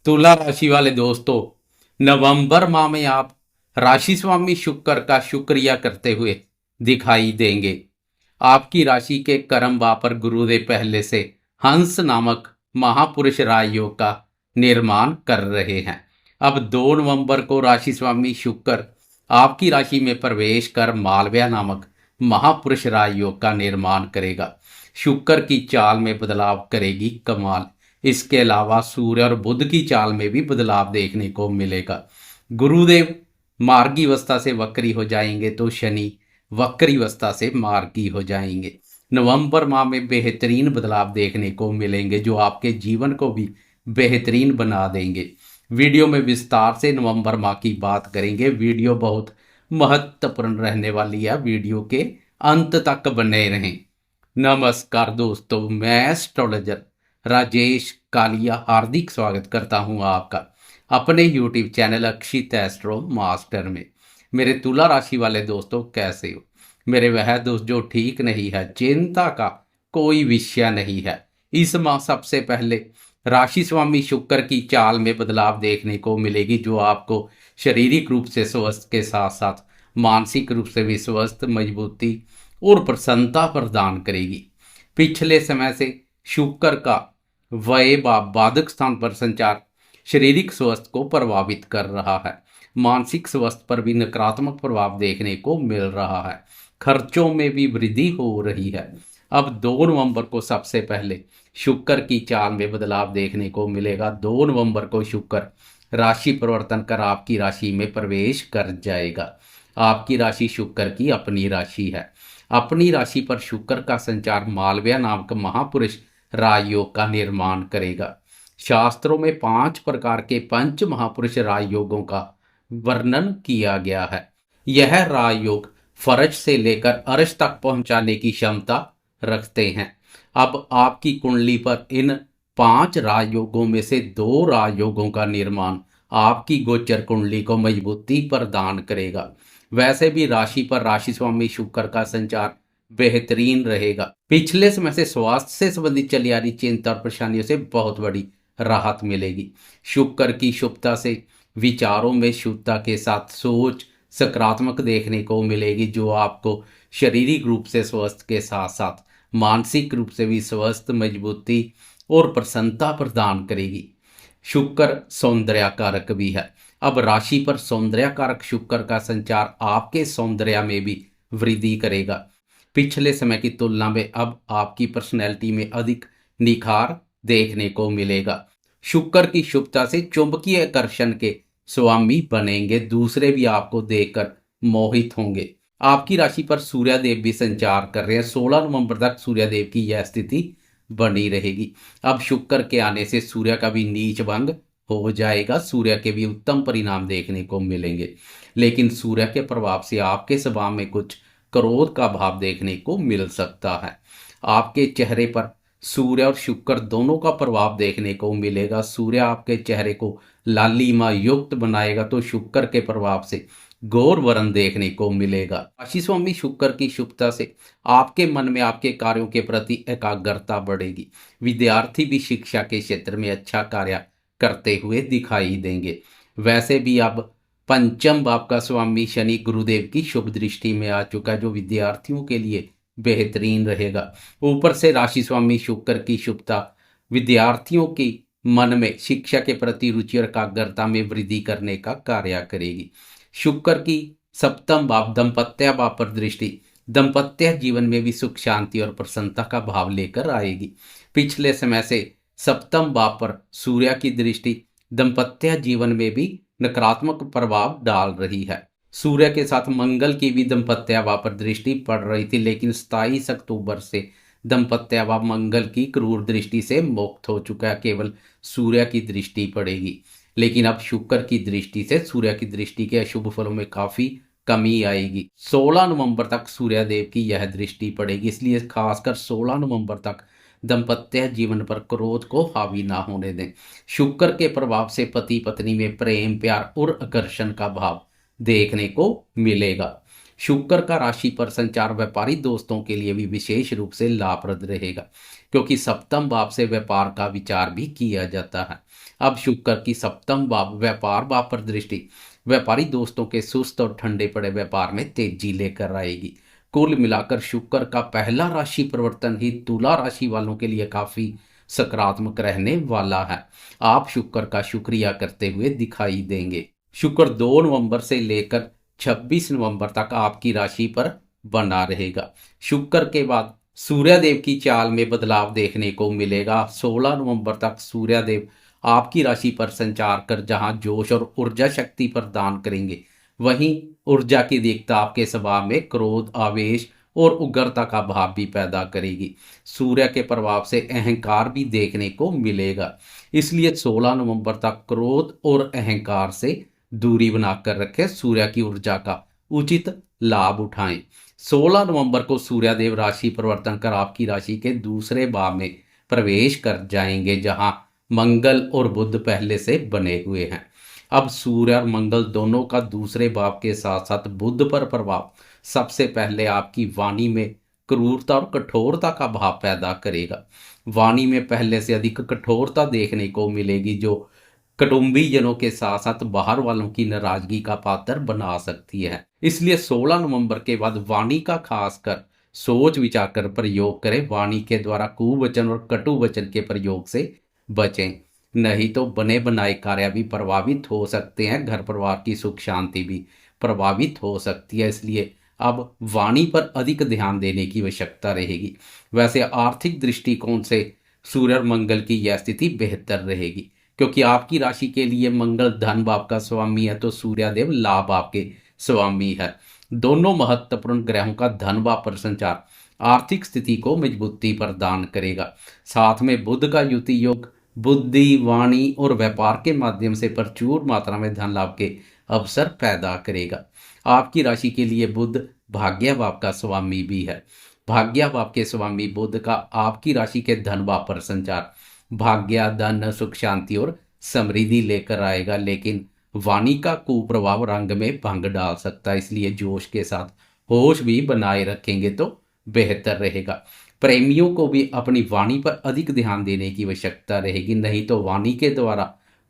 तुला राशि वाले दोस्तों, नवंबर माह में आप राशि स्वामी शुक्र का शुक्रिया करते हुए दिखाई देंगे। आपकी राशि के कर्म भाव पर गुरुदेव पहले से हंस नामक महापुरुष राजयोग का निर्माण कर रहे हैं। अब 2 नवंबर को राशि स्वामी शुक्र आपकी राशि में प्रवेश कर मालव्या नामक महापुरुष राजयोग का निर्माण करेगा। शुक्र की चाल में बदलाव करेगी कमाल। इसके अलावा सूर्य और बुध की चाल में भी बदलाव देखने को मिलेगा। गुरुदेव मार्गी अवस्था से वक्री हो जाएंगे तो शनि वक्री अवस्था से मार्गी हो जाएंगे। नवंबर माह में बेहतरीन बदलाव देखने को मिलेंगे जो आपके जीवन को भी बेहतरीन बना देंगे। वीडियो में विस्तार से नवंबर माह की बात करेंगे। वीडियो बहुत महत्वपूर्ण रहने वाली है, वीडियो के अंत तक बने रहें। नमस्कार दोस्तों, मैं एस्ट्रोलॉजर राजेश कालिया हार्दिक स्वागत करता हूं आपका अपने यूट्यूब चैनल अक्षित एस्ट्रो मास्टर में। मेरे तुला राशि वाले दोस्तों, कैसे हो? मेरे वह दोस्त जो ठीक नहीं है, चिंता का कोई विषय नहीं है। इस माह सबसे पहले राशि स्वामी शुक्र की चाल में बदलाव देखने को मिलेगी जो आपको शारीरिक रूप से स्वस्थ के साथ साथ मानसिक रूप से भी स्वस्थ, मजबूती और प्रसन्नता प्रदान करेगी। पिछले समय से शुक्र का व्यय बाधक स्थान पर संचार शारीरिक स्वास्थ्य को प्रभावित कर रहा है। मानसिक स्वास्थ्य पर भी नकारात्मक प्रभाव देखने को मिल रहा है। खर्चों में भी वृद्धि हो रही है। अब 2 नवंबर को सबसे पहले शुक्र की चाल में बदलाव देखने को मिलेगा। 2 नवंबर को शुक्र राशि परिवर्तन कर आपकी राशि में प्रवेश कर जाएगा। आपकी राशि शुक्र की अपनी राशि है। अपनी राशि पर शुक्र का संचार मालव्या नामक महापुरुष राजयोग का निर्माण करेगा। शास्त्रों में 5 प्रकार के पंच महापुरुष राजयोगों का वर्णन किया गया है। यह राजयोग फर्श से लेकर अर्श तक पहुंचाने की क्षमता रखते हैं। अब आपकी कुंडली पर इन 5 राजयोगों में से 2 राजयोगों का निर्माण आपकी गोचर कुंडली को मजबूती प्रदान करेगा। वैसे भी राशि पर राशि स्वामी शुक्र का संचार बेहतरीन रहेगा। पिछले समय से स्वास्थ्य से संबंधित चली आ रही चिंता और परेशानियों से बहुत बड़ी राहत मिलेगी। शुक्र की शुभता से विचारों में शुद्धता के साथ सोच सकारात्मक देखने को मिलेगी जो आपको शारीरिक रूप से स्वस्थ के साथ साथ मानसिक रूप से भी स्वस्थ, मजबूती और प्रसन्नता प्रदान करेगी। शुक्र सौंदर्य कारक भी है। अब राशि पर सौंदर्य कारक शुक्र का संचार आपके सौंदर्य में भी वृद्धि करेगा। पिछले समय की तुलना में अब आपकी पर्सनैलिटी में अधिक निखार देखने को मिलेगा। शुक्र की शुभता से चुंबकीय आकर्षण के स्वामी बनेंगे। दूसरे भी आपको देखकर मोहित होंगे। आपकी राशि पर सूर्यदेव भी संचार कर रहे हैं। 16 नवंबर तक सूर्यदेव की यह स्थिति बनी रहेगी। अब शुक्र के आने से सूर्य का भी नीच भंग हो जाएगा। सूर्य के भी उत्तम परिणाम देखने को मिलेंगे, लेकिन सूर्य के प्रभाव से आपके स्वभाव में कुछ क्रोध का भाव देखने को मिल सकता है। आपके चेहरे पर सूर्य और शुक्र दोनों का प्रभाव देखने को मिलेगा। सूर्य आपके चेहरे को लालिमा युक्त बनाएगा तो शुक्र के प्रभाव से गौर वर्ण देखने को मिलेगा। राशि स्वामी शुक्र की शुभता से आपके मन में आपके कार्यों के प्रति एकाग्रता बढ़ेगी। विद्यार्थी भी शिक्षा के क्षेत्र में अच्छा कार्य करते हुए दिखाई देंगे। वैसे भी अब पंचम भाव का स्वामी शनि गुरुदेव की शुभ दृष्टि में आ चुका है जो विद्यार्थियों के लिए बेहतरीन रहेगा। ऊपर से राशि स्वामी शुक्र की शुभता विद्यार्थियों की मन में शिक्षा के प्रति रुचि और एकाग्रता में वृद्धि करने का कार्य करेगी। शुक्र की सप्तम भाव दंपत्य भाव पर दृष्टि दंपत्य जीवन में भी सुख, शांति और प्रसन्नता का भाव लेकर आएगी। पिछले समय से सप्तम भाव पर सूर्य की दृष्टि दंपत्य जीवन में भी नकारात्मक प्रभाव डाल रही है। सूर्य के साथ मंगल की भी दंपत्य भाव पर दृष्टि पड़ रही थी, लेकिन 27 अक्टूबर से दंपत्य भाव मंगल की क्रूर दृष्टि से मुक्त हो चुका है। केवल सूर्य की दृष्टि पड़ेगी, लेकिन अब शुक्र की दृष्टि से सूर्य की दृष्टि के अशुभ फलों में काफी कमी आएगी। 16 नवंबर तक सूर्यदेव की यह दृष्टि पड़ेगी, इसलिए खासकर 16 नवंबर तक दंपत्य जीवन पर क्रोध को हावी ना होने दें। शुक्र के प्रभाव से पति पत्नी में प्रेम, प्यार और आकर्षण का भाव देखने को मिलेगा। शुक्र का राशि पर संचार व्यापारी दोस्तों के लिए भी विशेष रूप से लाभप्रद रहेगा, क्योंकि सप्तम भाव से व्यापार का विचार भी किया जाता है। अब शुक्र की सप्तम भाव व्यापार भाव पर दृष्टि व्यापारी दोस्तों के सुस्त और ठंडे पड़े व्यापार में तेजी लेकर आएगी। कुल मिलाकर शुक्र का पहला राशि परिवर्तन ही तुला राशि वालों के लिए काफी सकारात्मक रहने वाला है। आप शुक्र का शुक्रिया करते हुए दिखाई देंगे। शुक्र 2 नवंबर से लेकर 26 नवंबर तक आपकी राशि पर बना रहेगा। शुक्र के बाद सूर्यदेव की चाल में बदलाव देखने को मिलेगा। 16 नवंबर तक सूर्यदेव आपकी राशि पर संचार कर जहां जोश और ऊर्जा शक्ति प्रदान करेंगे, वहीं ऊर्जा की अधिकता आपके स्वभाव में क्रोध, आवेश और उग्रता का भाव भी पैदा करेगी। सूर्य के प्रभाव से अहंकार भी देखने को मिलेगा, इसलिए 16 नवंबर तक क्रोध और अहंकार से दूरी बनाकर रखें। सूर्य की ऊर्जा का उचित लाभ उठाएं। 16 नवंबर को सूर्यदेव राशि परिवर्तन कर आपकी राशि के दूसरे भाव में प्रवेश कर जाएंगे, जहां मंगल और बुध पहले से बने हुए हैं। अब सूर्य और मंगल दोनों का दूसरे भाव के साथ साथ बुध पर प्रभाव सबसे पहले आपकी वाणी में क्रूरता और कठोरता का भाव पैदा करेगा। वाणी में पहले से अधिक कठोरता देखने को मिलेगी, जो कुटुंबीजनों के साथ साथ बाहर वालों की नाराजगी का पात्र बना सकती है। इसलिए 16 नवंबर के बाद वाणी का खासकर सोच विचार कर प्रयोग करें। वाणी के द्वारा कुवचन और कटु वचन के प्रयोग से बचें, नहीं तो बने बनाए कार्य भी प्रभावित हो सकते हैं। घर परिवार की सुख शांति भी प्रभावित हो सकती है। इसलिए अब वाणी पर अधिक ध्यान देने की आवश्यकता रहेगी। वैसे आर्थिक दृष्टिकोण से सूर्य और मंगल की यह स्थिति बेहतर रहेगी, क्योंकि आपकी राशि के लिए मंगल धन भाव का स्वामी है, तो सूर्यदेव लाभ भाव के स्वामी है। दोनों महत्वपूर्ण ग्रहों का धन भाव पर संचार आर्थिक स्थिति को मजबूती प्रदान करेगा। साथ में बुध का युति योग बुद्धि, वाणी और व्यापार के माध्यम से प्रचुर मात्रा में धन लाभ के अवसर पैदा करेगा। आपकी राशि के लिए बुध भाग्य भाव का स्वामी भी है। भाग्य भाव के स्वामी बुध का आपकी राशि के धन भाव पर संचार भाग्य, धन, सुख शांति और समृद्धि लेकर आएगा, लेकिन वाणी का कुप्रभाव रंग में भंग डाल सकता है। इसलिए जोश के साथ होश भी बनाए रखेंगे तो बेहतर रहेगा। प्रेमियों को भी अपनी वाणी पर अधिक ध्यान देने की आवश्यकता रहेगी, नहीं तो वाणी के द्वारा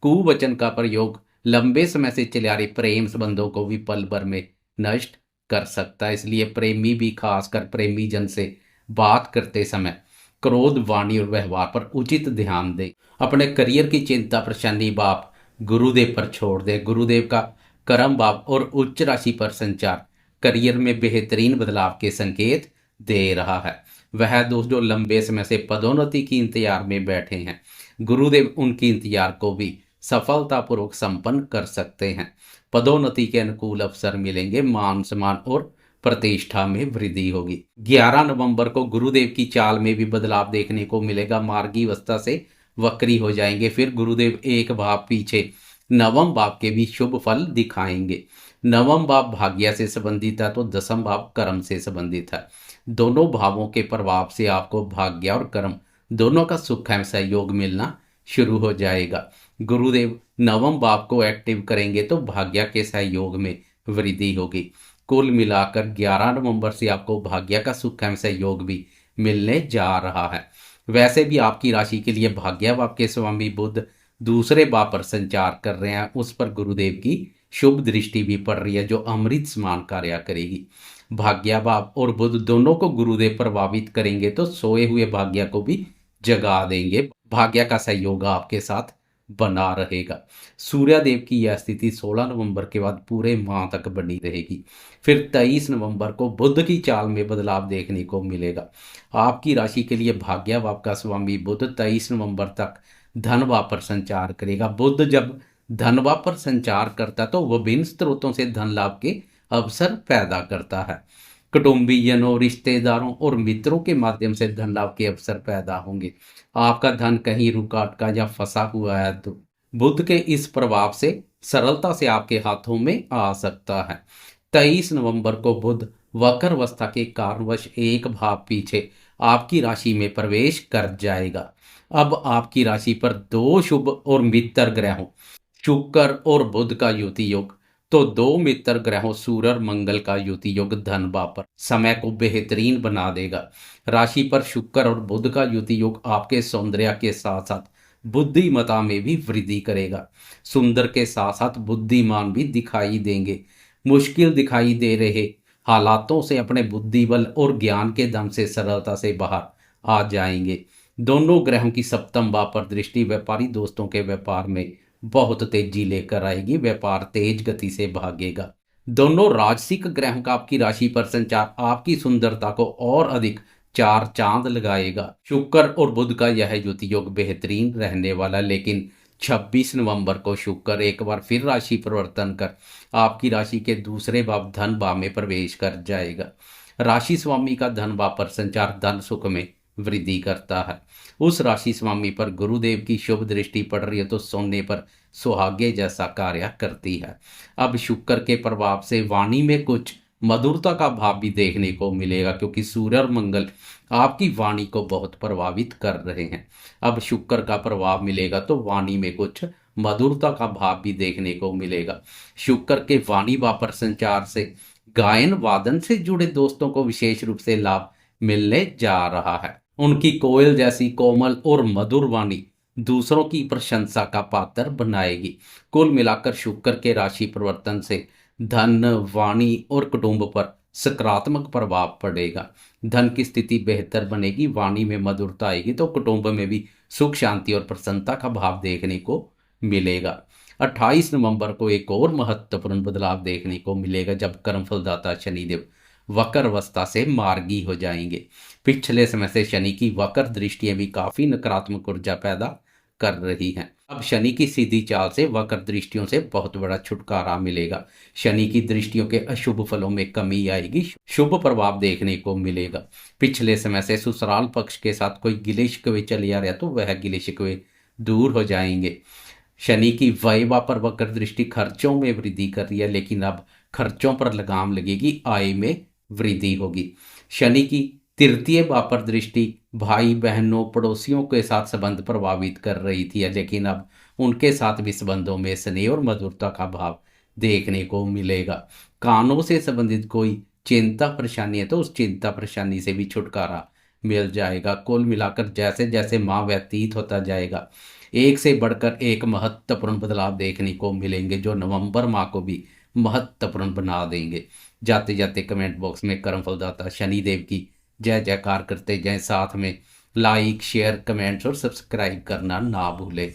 कुवचन का प्रयोग लंबे समय से चले आ रहे प्रेम संबंधों को भी पल भर में नष्ट कर सकता है। इसलिए प्रेमी भी खासकर प्रेमी जन से बात करते समय क्रोध, वाणी और व्यवहार पर उचित ध्यान दें। अपने करियर की चिंता परेशानी बाप गुरुदेव पर छोड़ दें। गुरुदेव का कर्म भाव और उच्च राशि पर संचार करियर में बेहतरीन बदलाव के संकेत दे रहा है। वह दोस्त जो लंबे समय से पदोन्नति की इंतजार में बैठे हैं, गुरुदेव उनकी इंतजार को भी सफलतापूर्वक संपन्न कर सकते हैं। पदोन्नति के अनुकूल अवसर मिलेंगे, मान सम्मान और प्रतिष्ठा में वृद्धि होगी। 11 नवंबर को गुरुदेव की चाल में भी बदलाव देखने को मिलेगा। मार्गी अवस्था से वक्री हो जाएंगे। फिर गुरुदेव एक भाव पीछे नवम भाव के भी शुभ फल दिखाएंगे। नवम भाव भाग्य से संबंधित है, तो दसम भाव कर्म से संबंधित है। दोनों भावों के प्रभाव से आपको भाग्य और कर्म दोनों का सुख एवं सहयोग मिलना शुरू हो जाएगा। गुरुदेव नवम भाव को एक्टिव करेंगे तो भाग्य के सहयोग में वृद्धि होगी। कुल मिलाकर 11 नवंबर से आपको भाग्य का सुख एवं सहयोग भी मिलने जा रहा है। वैसे भी आपकी राशि के लिए भाग्य भाव के स्वामी बुध दूसरे भाव पर संचार कर रहे हैं, उस पर गुरुदेव की शुभ दृष्टि भी पड़ रही है, जो अमृत समान कार्य करेगी। भाग्य भाव और बुध दोनों को गुरुदेव प्रभावित करेंगे तो सोए हुए भाग्य को भी जगा देंगे। भाग्य का सहयोग आपके साथ बना रहेगा। सूर्यदेव की यह स्थिति 16 नवंबर के बाद पूरे माह तक बनी रहेगी। फिर 23 नवंबर को बुध की चाल में बदलाव देखने को मिलेगा। आपकी राशि के लिए भाग्य भाव का स्वामी बुध 23 नवंबर तक धन भाव पर संचार करेगा। बुध जब धन भाव पर संचार करता है तो विभिन्न स्रोतों से धन लाभ के अवसर पैदा करता है। कुटुंबीजनों, रिश्तेदारों और मित्रों के माध्यम से धन लाभ के अवसर पैदा होंगे। आपका धन कहीं रुका अटका या फंसा हुआ है तो बुध के इस प्रभाव से सरलता से आपके हाथों में आ सकता है। 23 नवंबर को बुध वक्र अवस्था के कारणवश एक भाव पीछे आपकी राशि में प्रवेश कर जाएगा। अब आपकी राशि पर दो शुभ और मित्र ग्रहों शुक्र और बुध का युति योग, तो दो मित्र ग्रहों सूर्य और मंगल का युति योग धन भाव पर समय को बेहतरीन बना देगा। राशि पर शुक्र और बुध का युति योग आपके सौंदर्य के साथ साथ बुद्धिमता में भी वृद्धि करेगा। सुंदर के साथ साथ बुद्धिमान भी दिखाई देंगे। मुश्किल दिखाई दे रहे हालातों से अपने बुद्धिबल और ज्ञान के दम से सरलता से बाहर आ जाएंगे। दोनों ग्रहों की सप्तम भाव पर दृष्टि व्यापारी दोस्तों के व्यापार में बहुत तेजी लेकर आएगी। व्यापार तेज गति से भागेगा। दोनों राजसिक ग्रहों का आपकी राशि पर संचार आपकी सुंदरता को और अधिक चार चांद लगाएगा। शुक्र और बुध का यह युति योग बेहतरीन रहने वाला, लेकिन 26 नवंबर को शुक्र एक बार फिर राशि परिवर्तन कर आपकी राशि के दूसरे भाव धन भाव में प्रवेश कर जाएगा। राशि स्वामी का धन भाव पर संचार धन सुख में वृद्धि करता है। उस राशि स्वामी पर गुरुदेव की शुभ दृष्टि पड़ रही है तो सोने पर सुहागे जैसा कार्य करती है। अब शुक्र के प्रभाव से वाणी में कुछ मधुरता का भाव भी देखने को मिलेगा, क्योंकि सूर्य और मंगल आपकी वाणी को बहुत प्रभावित कर रहे हैं। अब शुक्र का प्रभाव मिलेगा तो वाणी में कुछ मधुरता का भाव भी देखने को मिलेगा। शुक्र के वाणी भाव पर संचार से गायन वादन से जुड़े दोस्तों को विशेष रूप से लाभ मिलने जा रहा है। उनकी कोयल जैसी कोमल और मधुर वाणी दूसरों की प्रशंसा का पात्र बनाएगी। कुल मिलाकर शुक्र के राशि परिवर्तन से धन, वाणी और कुटुंब पर सकारात्मक प्रभाव पड़ेगा। धन की स्थिति बेहतर बनेगी, वाणी में मधुरता आएगी तो कुटुंब में भी सुख शांति और प्रसन्नता का भाव देखने को मिलेगा। 28 नवंबर को एक और महत्वपूर्ण बदलाव देखने को मिलेगा, जब कर्मफलदाता शनिदेव वक्र अवस्था से मार्गी हो जाएंगे। पिछले समय से शनि की वक्र दृष्टियां भी काफी नकारात्मक ऊर्जा पैदा कर रही हैं। अब शनि की सीधी चाल से वक्र दृष्टियों से बहुत बड़ा छुटकारा मिलेगा। शनि की दृष्टियों के अशुभ फलों में कमी आएगी, शुभ प्रभाव देखने को मिलेगा। पिछले समय से ससुराल पक्ष के साथ कोई गिले शिकवे चले आ रहा तो वह गिले शिकवे दूर हो जाएंगे। शनि की वयवा पर वक्र दृष्टि खर्चों में वृद्धि कर रही है, लेकिन अब खर्चों पर लगाम लगेगी, आय में वृद्धि होगी। शनि की तृतीय भाव पर दृष्टि भाई बहनों पड़ोसियों के साथ संबंध प्रभावित कर रही थी, लेकिन अब उनके साथ भी संबंधों में स्नेह और मधुरता का भाव देखने को मिलेगा। कानों से संबंधित कोई चिंता परेशानी है तो उस चिंता परेशानी से भी छुटकारा मिल जाएगा। कुल मिलाकर जैसे जैसे माह व्यतीत होता जाएगा, एक से बढ़कर एक महत्वपूर्ण बदलाव देखने को मिलेंगे, जो नवंबर माह को भी महत्वपूर्ण बना देंगे। जाते जाते कमेंट बॉक्स में कर्मफलदाता शनिदेव की जय जयकार करते जाएं। साथ में लाइक, शेयर, कमेंट्स और सब्सक्राइब करना ना भूलें।